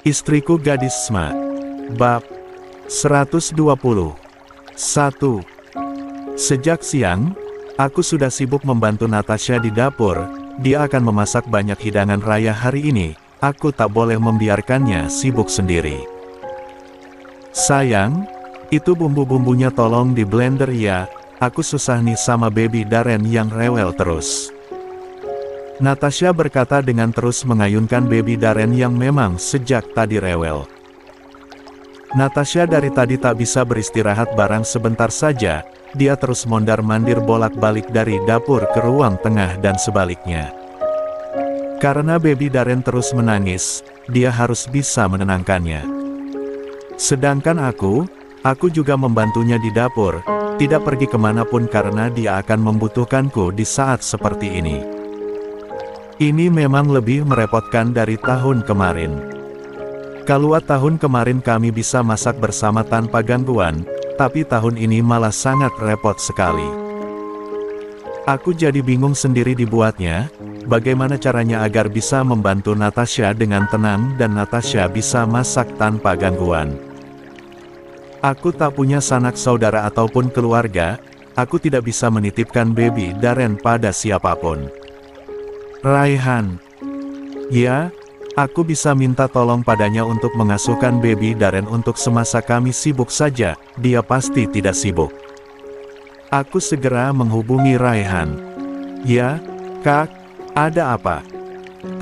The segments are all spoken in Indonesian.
Istriku Gadis Smart. Bab 121. Sejak siang, aku sudah sibuk membantu Natasha di dapur. Dia akan memasak banyak hidangan raya hari ini. Aku tak boleh membiarkannya sibuk sendiri. Sayang, itu bumbu-bumbunya tolong di blender ya. Aku susah nih sama baby Darren yang rewel terus. Natasha berkata dengan terus mengayunkan baby Darren yang memang sejak tadi rewel. Natasha dari tadi tak bisa beristirahat barang sebentar saja, dia terus mondar-mandir bolak-balik dari dapur ke ruang tengah dan sebaliknya. Karena baby Darren terus menangis, dia harus bisa menenangkannya. Sedangkan aku juga membantunya di dapur, tidak pergi kemanapun karena dia akan membutuhkanku di saat seperti ini. Ini memang lebih merepotkan dari tahun kemarin. Kalau tahun kemarin kami bisa masak bersama tanpa gangguan, tapi tahun ini malah sangat repot sekali. Aku jadi bingung sendiri dibuatnya, bagaimana caranya agar bisa membantu Natasha dengan tenang dan Natasha bisa masak tanpa gangguan. Aku tak punya sanak saudara ataupun keluarga, aku tidak bisa menitipkan baby Darren pada siapapun. Raihan. Ya, aku bisa minta tolong padanya untuk mengasuhkan baby Darren untuk semasa kami sibuk saja, dia pasti tidak sibuk. Aku segera menghubungi Raihan. Ya, Kak, ada apa?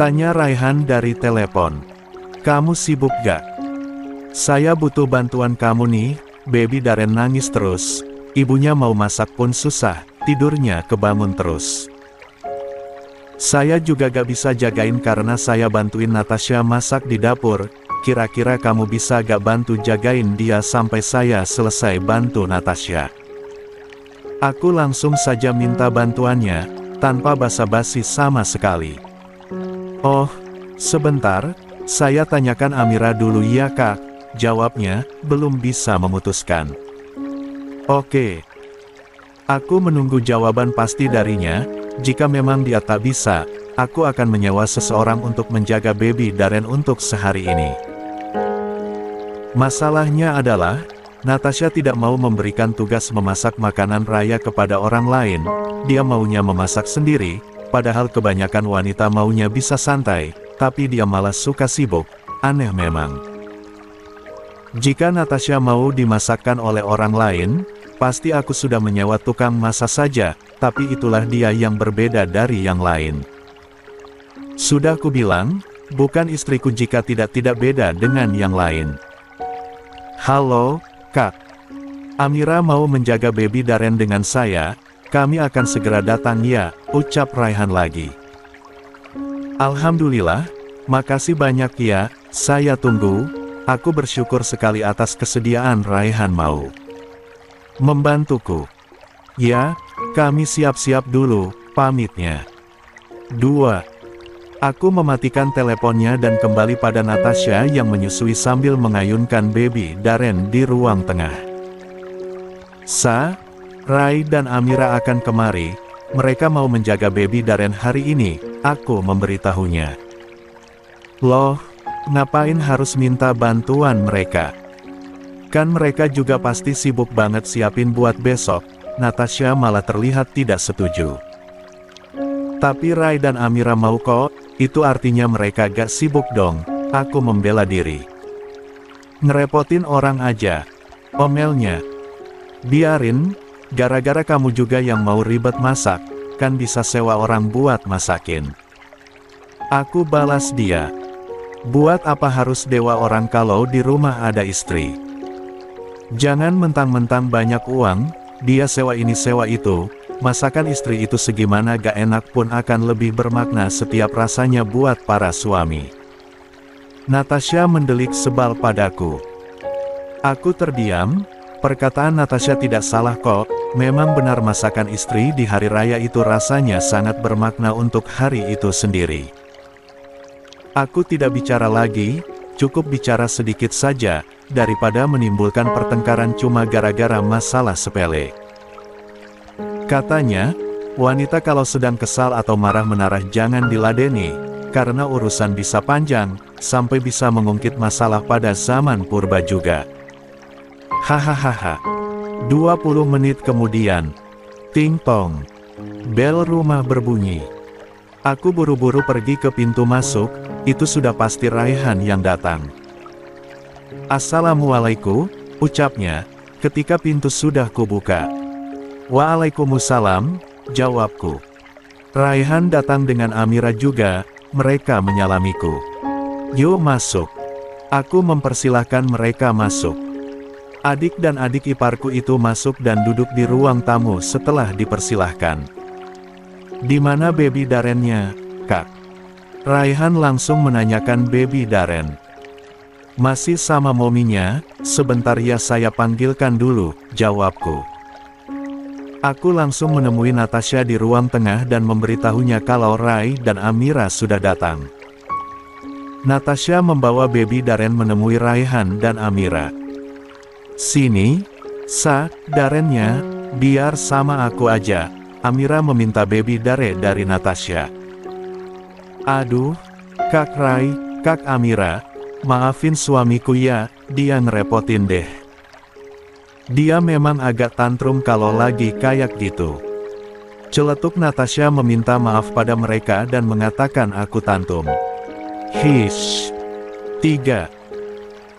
Tanya Raihan dari telepon. Kamu sibuk gak? Saya butuh bantuan kamu nih, baby Darren nangis terus, ibunya mau masak pun susah, tidurnya kebangun terus. Saya juga gak bisa jagain karena saya bantuin Natasha masak di dapur, kira-kira kamu bisa gak bantu jagain dia sampai saya selesai bantu Natasha? Aku langsung saja minta bantuannya, tanpa basa-basi sama sekali. Oh, sebentar, saya tanyakan Amira dulu ya Kak, jawabnya, belum bisa memutuskan. Oke. Aku menunggu jawaban pasti darinya. Jika memang dia tak bisa, aku akan menyewa seseorang untuk menjaga baby Darren untuk sehari ini. Masalahnya adalah, Natasha tidak mau memberikan tugas memasak makanan raya kepada orang lain, dia maunya memasak sendiri, padahal kebanyakan wanita maunya bisa santai, tapi dia malah suka sibuk, aneh memang. Jika Natasha mau dimasakkan oleh orang lain, pasti aku sudah menyewa tukang masak saja, tapi itulah dia yang berbeda dari yang lain. Sudah kubilang, bukan istriku jika tidak beda dengan yang lain. Halo, Kak. Amira mau menjaga baby Darren dengan saya, kami akan segera datang ya, ucap Raihan lagi. Alhamdulillah, makasih banyak ya, saya tunggu, aku bersyukur sekali atas kesediaan Raihan mau membantuku. Ya, kami siap-siap dulu, pamitnya. 2. Aku mematikan teleponnya dan kembali pada Natasha yang menyusui sambil mengayunkan baby Darren di ruang tengah. Rai dan Amira akan kemari, mereka mau menjaga baby Darren hari ini, aku memberitahunya. Loh, ngapain harus minta bantuan mereka? Kan mereka juga pasti sibuk banget siapin buat besok. Natasha malah terlihat tidak setuju. Tapi Rai dan Amira mau kok, itu artinya mereka gak sibuk dong, aku membela diri. Ngerepotin orang aja, omelnya. Biarin, gara-gara kamu juga yang mau ribet masak, kan bisa sewa orang buat masakin. Aku balas dia. Buat apa harus dewa orang kalau di rumah ada istri? Jangan mentang-mentang banyak uang, dia sewa ini sewa itu, masakan istri itu segimana gak enak pun akan lebih bermakna setiap rasanya buat para suami. Natasha mendelik sebal padaku. Aku terdiam, perkataan Natasha tidak salah kok, memang benar masakan istri di hari raya itu rasanya sangat bermakna untuk hari itu sendiri. Aku tidak bicara lagi, cukup bicara sedikit saja, daripada menimbulkan pertengkaran cuma gara-gara masalah sepele. Katanya, wanita kalau sedang kesal atau marah-menarah jangan diladeni, karena urusan bisa panjang, sampai bisa mengungkit masalah pada zaman purba juga. Hahaha. 20 menit kemudian. Ting tong. Bel rumah berbunyi. Aku buru-buru pergi ke pintu masuk, itu sudah pasti Raihan yang datang. Assalamualaikum, ucapnya, ketika pintu sudah kubuka. Waalaikumsalam, jawabku. Raihan datang dengan Amira juga, mereka menyalamiku. Yuk masuk. Aku mempersilahkan mereka masuk. Adik dan adik iparku itu masuk dan duduk di ruang tamu setelah dipersilahkan. Di mana baby Darennya, Kak? Raihan langsung menanyakan baby Daren. Masih sama mominya, sebentar ya saya panggilkan dulu, jawabku. Aku langsung menemui Natasha di ruang tengah dan memberitahunya kalau Rai dan Amira sudah datang. Natasha membawa baby Daren menemui Raihan dan Amira. Sini, Darennya, biar sama aku aja, Amira meminta baby Dare dari Natasha. Aduh, Kak Rai, Kak Amira, maafin suamiku ya, dia ngerepotin deh. Dia memang agak tantrum kalau lagi kayak gitu. Celetuk Natasha meminta maaf pada mereka dan mengatakan aku tantrum. Hish. 3.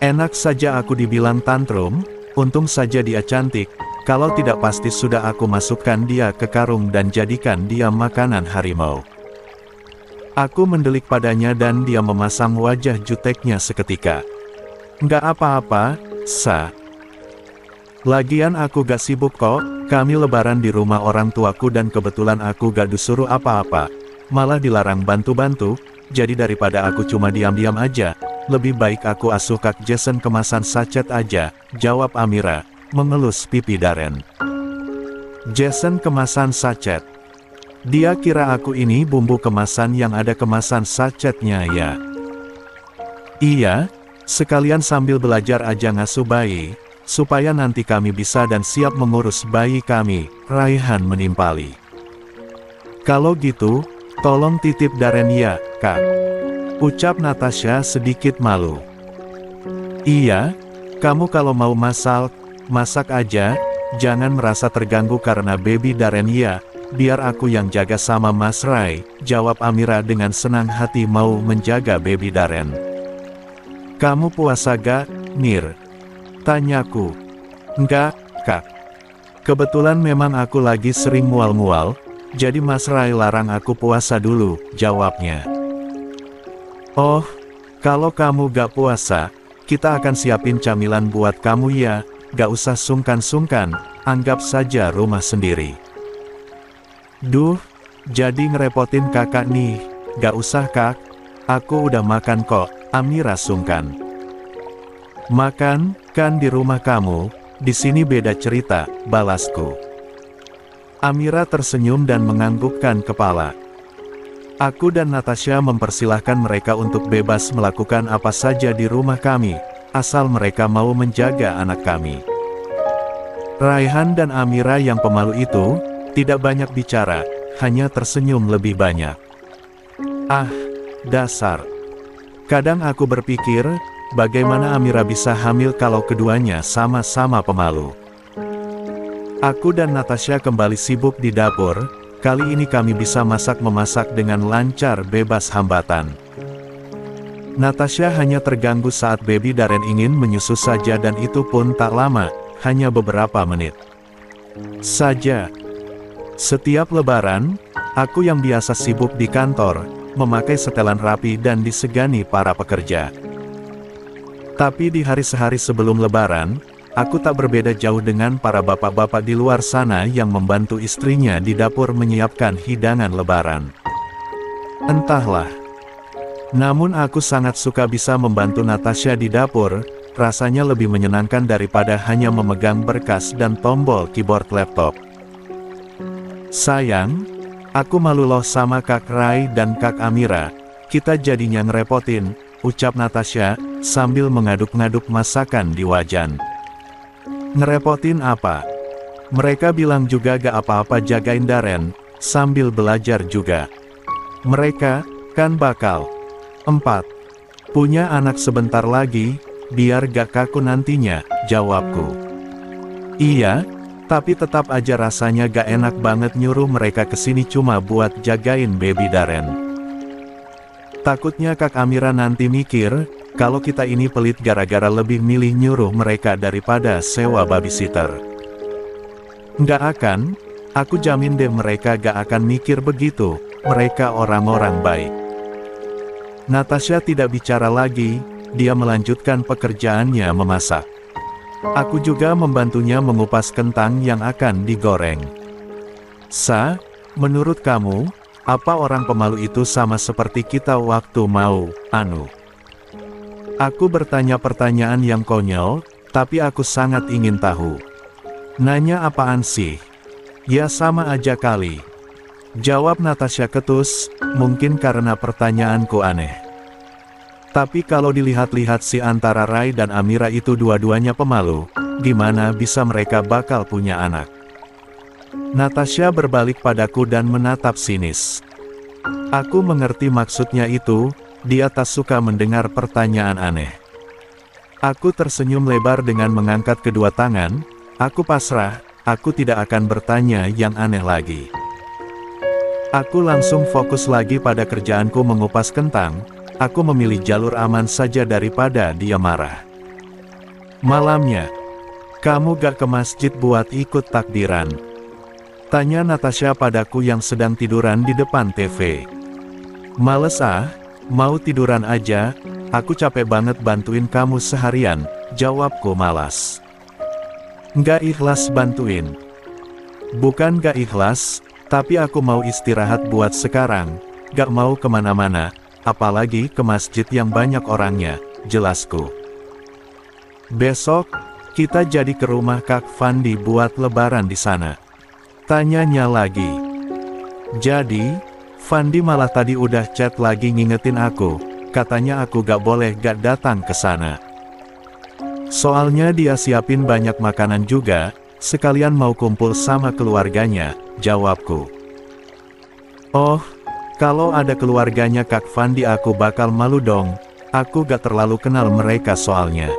Enak saja aku dibilang tantrum, untung saja dia cantik, kalau tidak pasti sudah aku masukkan dia ke karung dan jadikan dia makanan harimau. Aku mendelik padanya dan dia memasang wajah juteknya seketika. Nggak apa-apa, Lagian aku gak sibuk kok, kami lebaran di rumah orang tuaku dan kebetulan aku gak disuruh apa-apa. Malah dilarang bantu-bantu, jadi daripada aku cuma diam-diam aja, lebih baik aku asuh Kak Jason kemasan sachet aja, jawab Amira, mengelus pipi Daren. Jason kemasan sachet. Dia kira aku ini bumbu kemasan yang ada kemasan sachetnya ya. Iya, sekalian sambil belajar aja ngasuh bayi, supaya nanti kami bisa dan siap mengurus bayi kami, Raihan menimpali. Kalau gitu, tolong titip Daren ya, Kak. Ucap Natasha sedikit malu. Iya, kamu kalau mau masak aja, jangan merasa terganggu karena baby Daren ya, biar aku yang jaga sama Mas Rai, jawab Amira dengan senang hati mau menjaga baby Daren. Kamu puasa gak, Mir? Tanyaku. Enggak, Kak. Kebetulan memang aku lagi sering mual-mual, jadi Mas Rai larang aku puasa dulu, jawabnya. Oh, kalau kamu gak puasa, kita akan siapin camilan buat kamu ya, gak usah sungkan-sungkan, anggap saja rumah sendiri. Duh, jadi ngerepotin kakak nih, gak usah Kak, aku udah makan kok, Amira sungkan. Makan, kan di rumah kamu, di sini beda cerita, balasku. Amira tersenyum dan menganggukkan kepala. Aku dan Natasha mempersilahkan mereka untuk bebas melakukan apa saja di rumah kami, asal mereka mau menjaga anak kami. Raihan dan Amira yang pemalu itu, tidak banyak bicara, hanya tersenyum lebih banyak. Ah, dasar. Kadang aku berpikir, bagaimana Amira bisa hamil kalau keduanya sama-sama pemalu. Aku dan Natasha kembali sibuk di dapur, kali ini kami bisa masak-memasak dengan lancar bebas hambatan. Natasha hanya terganggu saat baby Daren ingin menyusu saja dan itu pun tak lama, hanya beberapa menit saja. Setiap lebaran, aku yang biasa sibuk di kantor, memakai setelan rapi dan disegani para pekerja. Tapi di hari sehari sebelum lebaran, aku tak berbeda jauh dengan para bapak-bapak di luar sana yang membantu istrinya di dapur menyiapkan hidangan lebaran. Entahlah. Namun aku sangat suka bisa membantu Natasha di dapur, rasanya lebih menyenangkan daripada hanya memegang berkas dan tombol keyboard laptop. Sayang, aku malu loh sama Kak Rai dan Kak Amira, kita jadinya ngerepotin, ucap Natasha, sambil mengaduk-ngaduk masakan di wajan. Ngerepotin apa? Mereka bilang juga gak apa-apa jagain Daren, sambil belajar juga. Mereka, kan bakal. 4. Punya anak sebentar lagi, biar gak kaku nantinya, jawabku. Iya, tapi tetap aja rasanya gak enak banget nyuruh mereka kesini cuma buat jagain baby Darren. Takutnya Kak Amira nanti mikir, kalau kita ini pelit gara-gara lebih milih nyuruh mereka daripada sewa babysitter. Nggak akan, aku jamin deh mereka gak akan mikir begitu, mereka orang-orang baik. Natasha tidak bicara lagi, dia melanjutkan pekerjaannya memasak. Aku juga membantunya mengupas kentang yang akan digoreng. Menurut kamu, apa orang pemalu itu sama seperti kita waktu mau, Aku bertanya pertanyaan yang konyol, tapi aku sangat ingin tahu. Nanya apaan sih? Ya sama aja kali. Jawab Natasha ketus, mungkin karena pertanyaanku aneh. Tapi kalau dilihat-lihat si antara Rai dan Amira itu dua-duanya pemalu, gimana bisa mereka bakal punya anak? Natasha berbalik padaku dan menatap sinis. Aku mengerti maksudnya itu, dia tak suka mendengar pertanyaan aneh. Aku tersenyum lebar dengan mengangkat kedua tangan, aku pasrah, aku tidak akan bertanya yang aneh lagi. Aku langsung fokus lagi pada kerjaanku mengupas kentang, aku memilih jalur aman saja daripada dia marah. Malamnya, kamu gak ke masjid buat ikut takbiran? Tanya Natasha padaku yang sedang tiduran di depan TV. Males mau tiduran aja, aku capek banget bantuin kamu seharian, jawabku malas. Nggak ikhlas bantuin. Bukan gak ikhlas, tapi aku mau istirahat buat sekarang, gak mau kemana-mana, apalagi ke masjid yang banyak orangnya, jelasku. Besok, kita jadi ke rumah Kak Fandi buat lebaran di sana. Tanyanya lagi. Jadi, Fandi malah tadi udah chat lagi ngingetin aku, katanya aku gak boleh gak datang ke sana. Soalnya dia siapin banyak makanan juga, sekalian mau kumpul sama keluarganya, jawabku. Oh, kalau ada keluarganya Kak Fandi aku bakal malu dong, aku gak terlalu kenal mereka soalnya.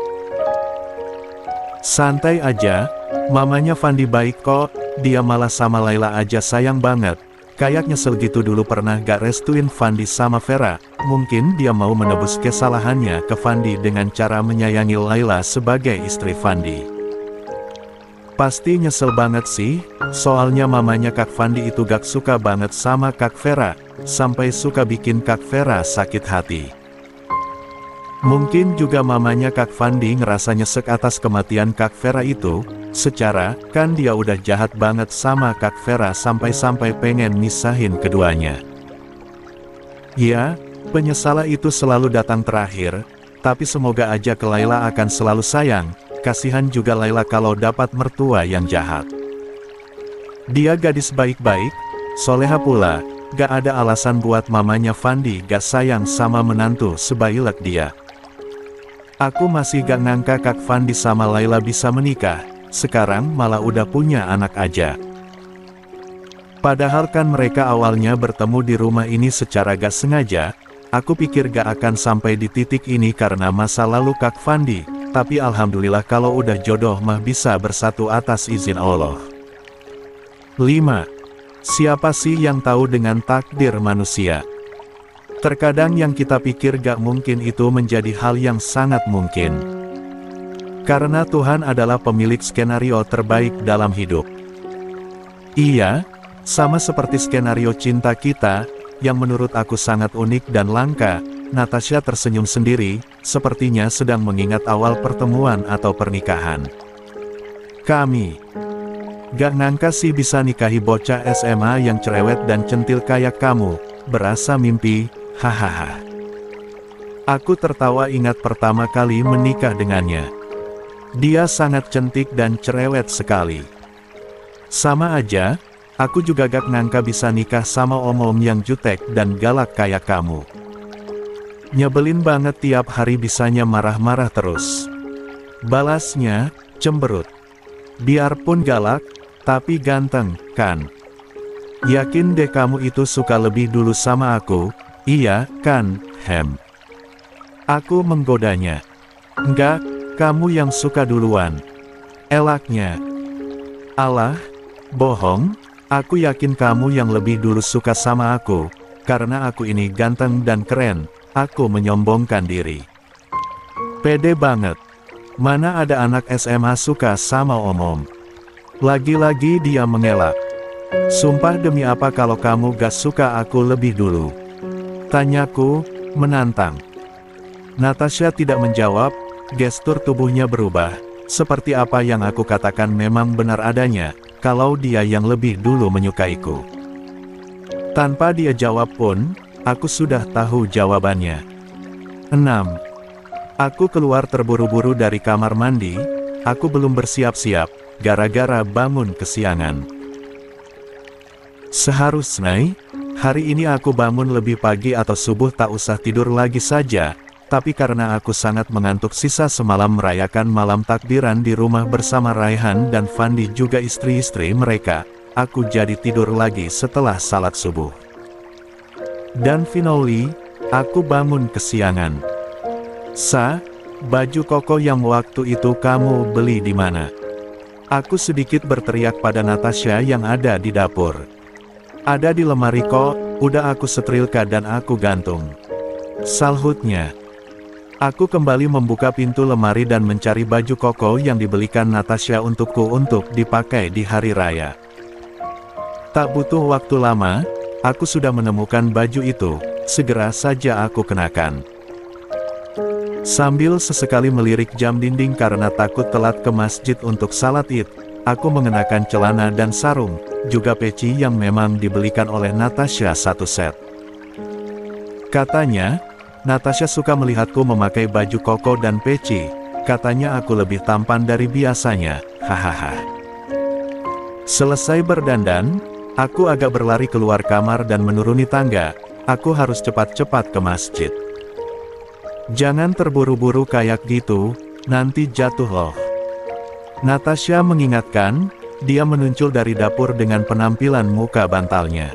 Santai aja, mamanya Fandi baik kok, dia malah sama Laila aja sayang banget. Kayak nyesel gitu dulu pernah gak restuin Fandi sama Vera, mungkin dia mau menebus kesalahannya ke Fandi dengan cara menyayangi Laila sebagai istri Fandi. Pasti nyesel banget sih, soalnya mamanya Kak Fandi itu gak suka banget sama Kak Vera, sampai suka bikin Kak Vera sakit hati. Mungkin juga mamanya Kak Fandi ngerasa nyesek atas kematian Kak Vera itu, secara, kan dia udah jahat banget sama Kak Vera sampai-sampai pengen misahin keduanya. Ya, penyesalan itu selalu datang terakhir, tapi semoga aja ke Laila akan selalu sayang, kasihan juga Laila kalau dapat mertua yang jahat. Dia gadis baik-baik, soleha pula, gak ada alasan buat mamanya Fandi gak sayang sama menantu sebailek dia. Aku masih gak ngangka Kak Fandi sama Laila bisa menikah, sekarang malah udah punya anak aja. Padahal kan mereka awalnya bertemu di rumah ini secara gak sengaja, aku pikir gak akan sampai di titik ini karena masa lalu Kak Fandi, tapi alhamdulillah kalau udah jodoh mah bisa bersatu atas izin Allah. 5. Siapa sih yang tahu dengan takdir manusia? Terkadang yang kita pikir gak mungkin itu menjadi hal yang sangat mungkin. Karena Tuhan adalah pemilik skenario terbaik dalam hidup. Iya, sama seperti skenario cinta kita, yang menurut aku sangat unik dan langka. Natasha tersenyum sendiri, sepertinya sedang mengingat awal pertemuan atau pernikahan. Kami gak ngangka sih bisa nikahi bocah SMA yang cerewet dan centil kayak kamu, berasa mimpi. Hahaha. Aku tertawa ingat pertama kali menikah dengannya. Dia sangat cantik dan cerewet sekali. Sama aja, aku juga gak ngangka bisa nikah sama om-om yang jutek dan galak kayak kamu. Nyebelin banget tiap hari bisanya marah-marah terus. Balasnya, cemberut. Biarpun galak, tapi ganteng, kan? Yakin deh kamu itu suka lebih dulu sama aku. Iya, kan, Hem? Aku menggodanya. Enggak, kamu yang suka duluan. Elaknya. Alah, bohong, aku yakin kamu yang lebih dulu suka sama aku, karena aku ini ganteng dan keren, aku menyombongkan diri. Pede banget. Mana ada anak SMA suka sama om-om. Lagi-lagi dia mengelak. Sumpah demi apa kalau kamu gak suka aku lebih dulu? Tanyaku, menantang. Natasha tidak menjawab, gestur tubuhnya berubah. Seperti apa yang aku katakan memang benar adanya, kalau dia yang lebih dulu menyukaiku. Tanpa dia jawab pun, aku sudah tahu jawabannya. 6. Aku keluar terburu-buru dari kamar mandi, aku belum bersiap-siap, gara-gara bangun kesiangan. Seharusnya, hari ini aku bangun lebih pagi atau subuh tak usah tidur lagi saja, tapi karena aku sangat mengantuk sisa semalam merayakan malam takbiran di rumah bersama Raihan dan Fandi juga istri-istri mereka, aku jadi tidur lagi setelah salat subuh. Dan finally, aku bangun kesiangan. Baju koko yang waktu itu kamu beli di mana? Aku sedikit berteriak pada Natasha yang ada di dapur. Ada di lemari kok, udah aku setrika dan aku gantung. Salhutnya. Aku kembali membuka pintu lemari dan mencari baju koko yang dibelikan Natasha untukku untuk dipakai di hari raya. Tak butuh waktu lama, aku sudah menemukan baju itu, segera saja aku kenakan. Sambil sesekali melirik jam dinding karena takut telat ke masjid untuk salat Id, aku mengenakan celana dan sarung, juga peci yang memang dibelikan oleh Natasha satu set. Katanya, Natasha suka melihatku memakai baju koko dan peci, katanya aku lebih tampan dari biasanya, hahaha. Selesai berdandan, aku agak berlari keluar kamar dan menuruni tangga, aku harus cepat-cepat ke masjid. Jangan terburu-buru kayak gitu, nanti jatuh loh. Natasha mengingatkan, dia muncul dari dapur dengan penampilan muka bantalnya.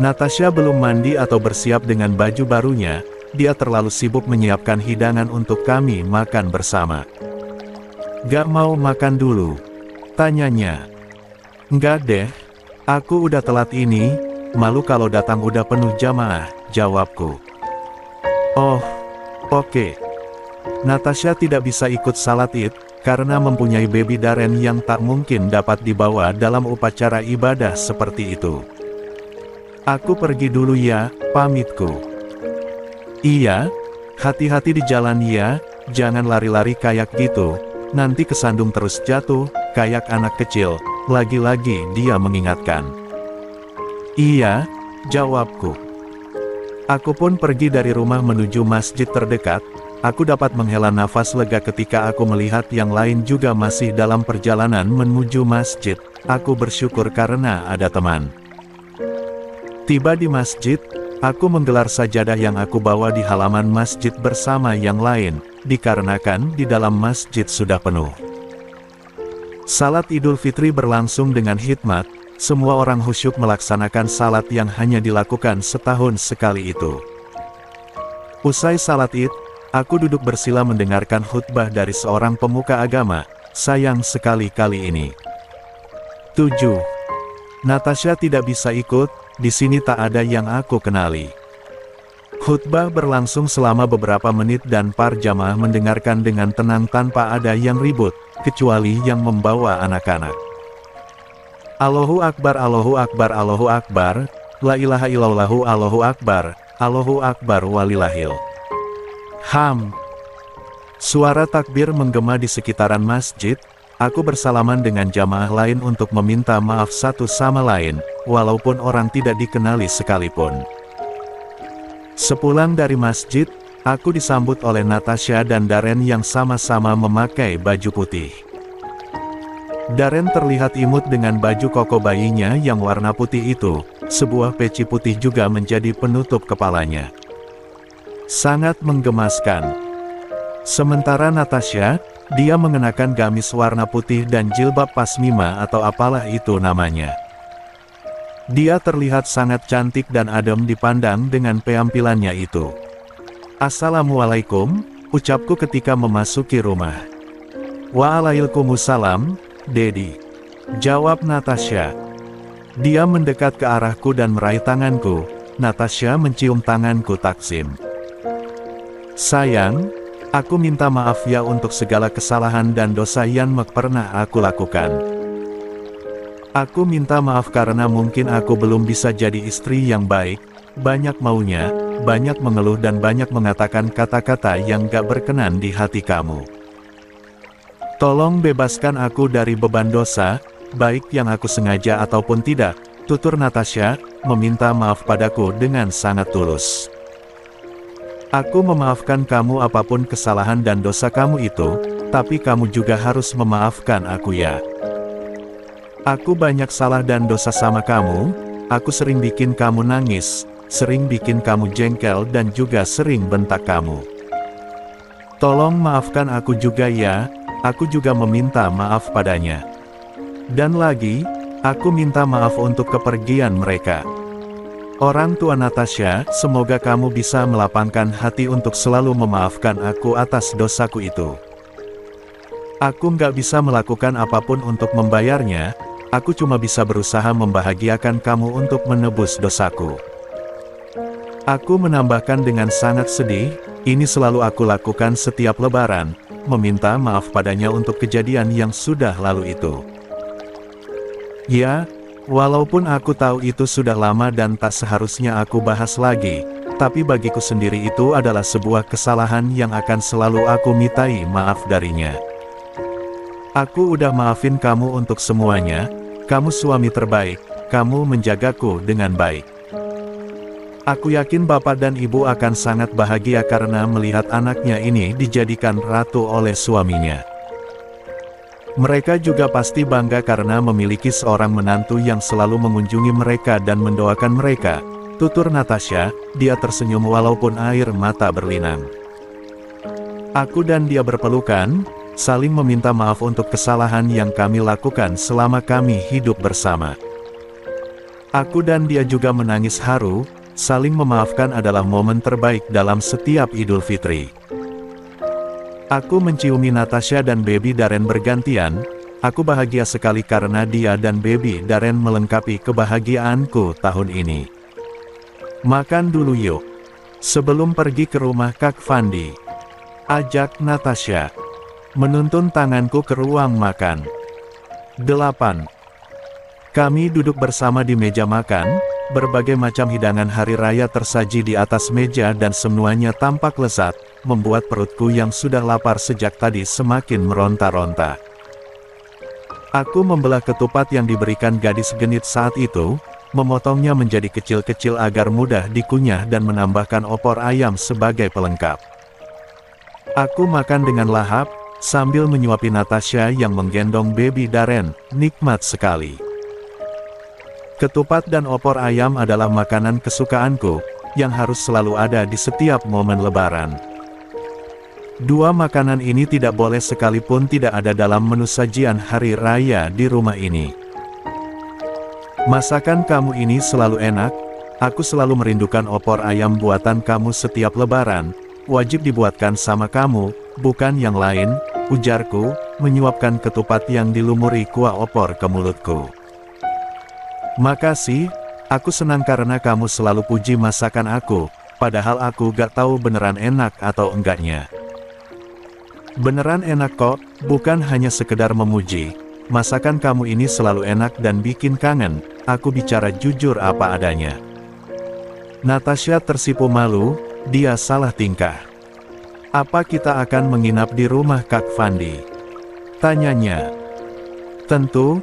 Natasha belum mandi atau bersiap dengan baju barunya, dia terlalu sibuk menyiapkan hidangan untuk kami makan bersama. Gak mau makan dulu? Tanyanya. Enggak deh, aku udah telat ini, malu kalau datang udah penuh jamaah, jawabku. Oh, oke. Natasha tidak bisa ikut salat Id, karena mempunyai baby Darren yang tak mungkin dapat dibawa dalam upacara ibadah seperti itu. Aku pergi dulu ya, pamitku. Iya, hati-hati di jalan ya, jangan lari-lari kayak gitu, nanti kesandung terus jatuh, kayak anak kecil, lagi-lagi dia mengingatkan. Iya, jawabku. Aku pun pergi dari rumah menuju masjid terdekat, aku dapat menghela nafas lega ketika aku melihat yang lain juga masih dalam perjalanan menuju masjid, aku bersyukur karena ada teman. Tiba di masjid, aku menggelar sajadah yang aku bawa di halaman masjid bersama yang lain, dikarenakan di dalam masjid sudah penuh. Salat Idul Fitri berlangsung dengan hikmat, semua orang khusyuk melaksanakan salat yang hanya dilakukan setahun sekali itu. Usai salat Id, aku duduk bersila mendengarkan khutbah dari seorang pemuka agama, sayang sekali kali ini. 7. Natasha tidak bisa ikut, di sini tak ada yang aku kenali. Khutbah berlangsung selama beberapa menit dan para jamaah mendengarkan dengan tenang tanpa ada yang ribut, kecuali yang membawa anak-anak. Allahu Akbar, Allahu Akbar, Allahu Akbar, La ilaha illallahu, Allahu Akbar, Allahu Akbar walillahil hamd. Suara takbir menggema di sekitaran masjid, aku bersalaman dengan jamaah lain untuk meminta maaf satu sama lain, walaupun orang tidak dikenali sekalipun. Sepulang dari masjid, aku disambut oleh Natasha dan Darren yang sama-sama memakai baju putih. Darren terlihat imut dengan baju koko bayinya yang warna putih itu, sebuah peci putih juga menjadi penutup kepalanya. Sangat menggemaskan. Sementara Natasha, dia mengenakan gamis warna putih dan jilbab pasmina atau apalah itu namanya. Dia terlihat sangat cantik dan adem dipandang dengan penampilannya itu. Assalamualaikum, ucapku ketika memasuki rumah. Waalaikumsalam, Dedi. Jawab Natasha. Dia mendekat ke arahku dan meraih tanganku. Natasha mencium tanganku takzim. Sayang, aku minta maaf ya untuk segala kesalahan dan dosa yang pernah aku lakukan. Aku minta maaf karena mungkin aku belum bisa jadi istri yang baik, banyak maunya, banyak mengeluh dan banyak mengatakan kata-kata yang gak berkenan di hati kamu. Tolong bebaskan aku dari beban dosa, baik yang aku sengaja ataupun tidak, tutur Natasha, meminta maaf padaku dengan sangat tulus. Aku memaafkan kamu apapun kesalahan dan dosa kamu itu, tapi kamu juga harus memaafkan aku ya. Aku banyak salah dan dosa sama kamu, aku sering bikin kamu nangis, sering bikin kamu jengkel dan juga sering bentak kamu. Tolong maafkan aku juga ya, aku juga meminta maaf padanya. Dan lagi, aku minta maaf untuk kepergian mereka. Orang tua Natasha, semoga kamu bisa melapangkan hati untuk selalu memaafkan aku atas dosaku itu. Aku nggak bisa melakukan apapun untuk membayarnya, aku cuma bisa berusaha membahagiakan kamu untuk menebus dosaku. Aku menambahkan dengan sangat sedih, ini selalu aku lakukan setiap lebaran, meminta maaf padanya untuk kejadian yang sudah lalu itu. Ya, walaupun aku tahu itu sudah lama dan tak seharusnya aku bahas lagi, tapi bagiku sendiri itu adalah sebuah kesalahan yang akan selalu aku mintai maaf darinya. Aku udah maafin kamu untuk semuanya, kamu suami terbaik, kamu menjagaku dengan baik. Aku yakin bapak dan ibu akan sangat bahagia karena melihat anaknya ini dijadikan ratu oleh suaminya. Mereka juga pasti bangga karena memiliki seorang menantu yang selalu mengunjungi mereka dan mendoakan mereka, tutur Natasha, dia tersenyum walaupun air mata berlinang. Aku dan dia berpelukan, saling meminta maaf untuk kesalahan yang kami lakukan selama kami hidup bersama. Aku dan dia juga menangis haru, saling memaafkan adalah momen terbaik dalam setiap Idul Fitri. Aku menciumi Natasha dan Baby Darren bergantian, aku bahagia sekali karena dia dan Baby Darren melengkapi kebahagiaanku tahun ini. Makan dulu yuk. Sebelum pergi ke rumah Kak Fandi. Ajak Natasha. Menuntun tanganku ke ruang makan. 8. Kami duduk bersama di meja makan, berbagai macam hidangan hari raya tersaji di atas meja dan semuanya tampak lezat, membuat perutku yang sudah lapar sejak tadi semakin meronta-ronta. Aku membelah ketupat yang diberikan gadis genit saat itu, memotongnya menjadi kecil-kecil agar mudah dikunyah dan menambahkan opor ayam sebagai pelengkap. Aku makan dengan lahap, sambil menyuapi Natasha yang menggendong Baby Darren, nikmat sekali. Ketupat dan opor ayam adalah makanan kesukaanku, yang harus selalu ada di setiap momen lebaran. Dua makanan ini tidak boleh sekalipun tidak ada dalam menu sajian hari raya di rumah ini. Masakan kamu ini selalu enak, aku selalu merindukan opor ayam buatan kamu setiap lebaran, wajib dibuatkan sama kamu, bukan yang lain, ujarku, menyuapkan ketupat yang dilumuri kuah opor ke mulutku. Makasih, aku senang karena kamu selalu puji masakan aku, padahal aku gak tahu beneran enak atau enggaknya. Beneran enak kok, bukan hanya sekedar memuji, masakan kamu ini selalu enak dan bikin kangen, aku bicara jujur apa adanya. Natasha tersipu malu, dia salah tingkah. Apa kita akan menginap di rumah Kak Fandi? Tanyanya. Tentu.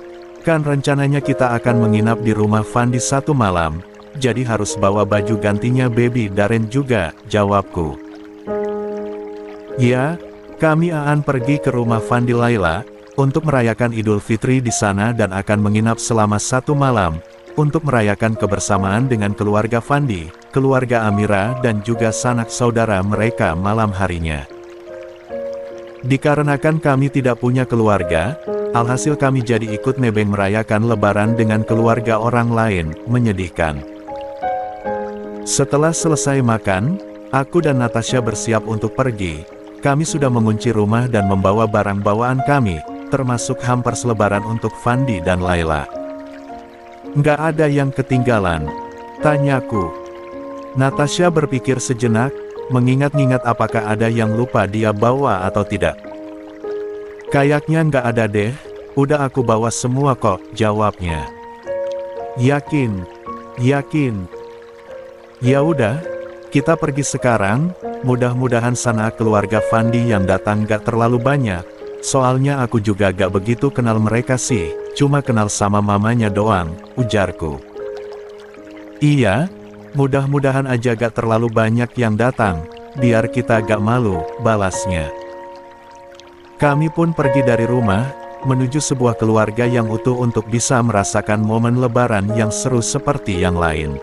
Kan rencananya kita akan menginap di rumah Fandi satu malam, jadi harus bawa baju gantinya Baby Darren juga, jawabku. Ya, kami akan pergi ke rumah Fandi Laila, untuk merayakan Idul Fitri di sana dan akan menginap selama satu malam, untuk merayakan kebersamaan dengan keluarga Fandi, keluarga Amira dan juga sanak saudara mereka malam harinya. Dikarenakan kami tidak punya keluarga, alhasil kami jadi ikut nebeng merayakan lebaran dengan keluarga orang lain, menyedihkan. Setelah selesai makan, Aku dan Natasha bersiap untuk pergi. Kami sudah mengunci rumah dan membawa barang bawaan kami, termasuk hampers lebaran untuk Fandi dan Laila. Nggak ada yang ketinggalan? Tanyaku. Natasha berpikir sejenak, mengingat-ingat apakah ada yang lupa dia bawa atau tidak. Kayaknya nggak ada deh, udah aku bawa semua kok, jawabnya. Yakin? Yakin? Ya udah, kita pergi sekarang, mudah-mudahan sana keluarga Fandi yang datang gak terlalu banyak, soalnya aku juga gak begitu kenal mereka sih, cuma kenal sama mamanya doang, ujarku. Iya, mudah-mudahan aja gak terlalu banyak yang datang, biar kita gak malu, balasnya. Kami pun pergi dari rumah, menuju sebuah keluarga yang utuh untuk bisa merasakan momen lebaran yang seru seperti yang lain.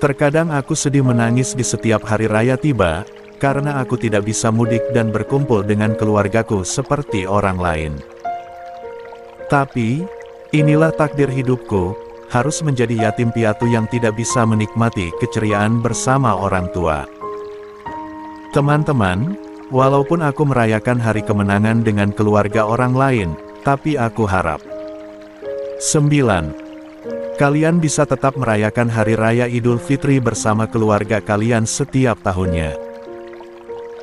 Terkadang aku sedih menangis di setiap hari raya tiba, karena aku tidak bisa mudik dan berkumpul dengan keluargaku seperti orang lain. Tapi, inilah takdir hidupku, harus menjadi yatim piatu yang tidak bisa menikmati keceriaan bersama orang tua. Teman-teman, walaupun aku merayakan hari kemenangan dengan keluarga orang lain, tapi aku harap 9. Kalian bisa tetap merayakan Hari Raya Idul Fitri bersama keluarga kalian setiap tahunnya.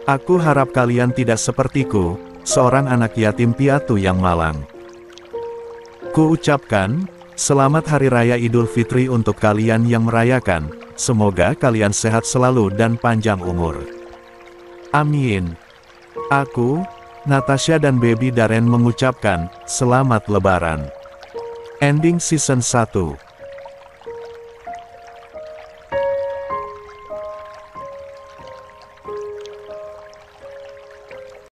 Aku harap kalian tidak sepertiku, seorang anak yatim piatu yang malang. Ku ucapkan, selamat Hari Raya Idul Fitri untuk kalian yang merayakan, semoga kalian sehat selalu dan panjang umur. Amin. Aku, Natasha dan Baby Darren mengucapkan, selamat Lebaran. Ending Season 1.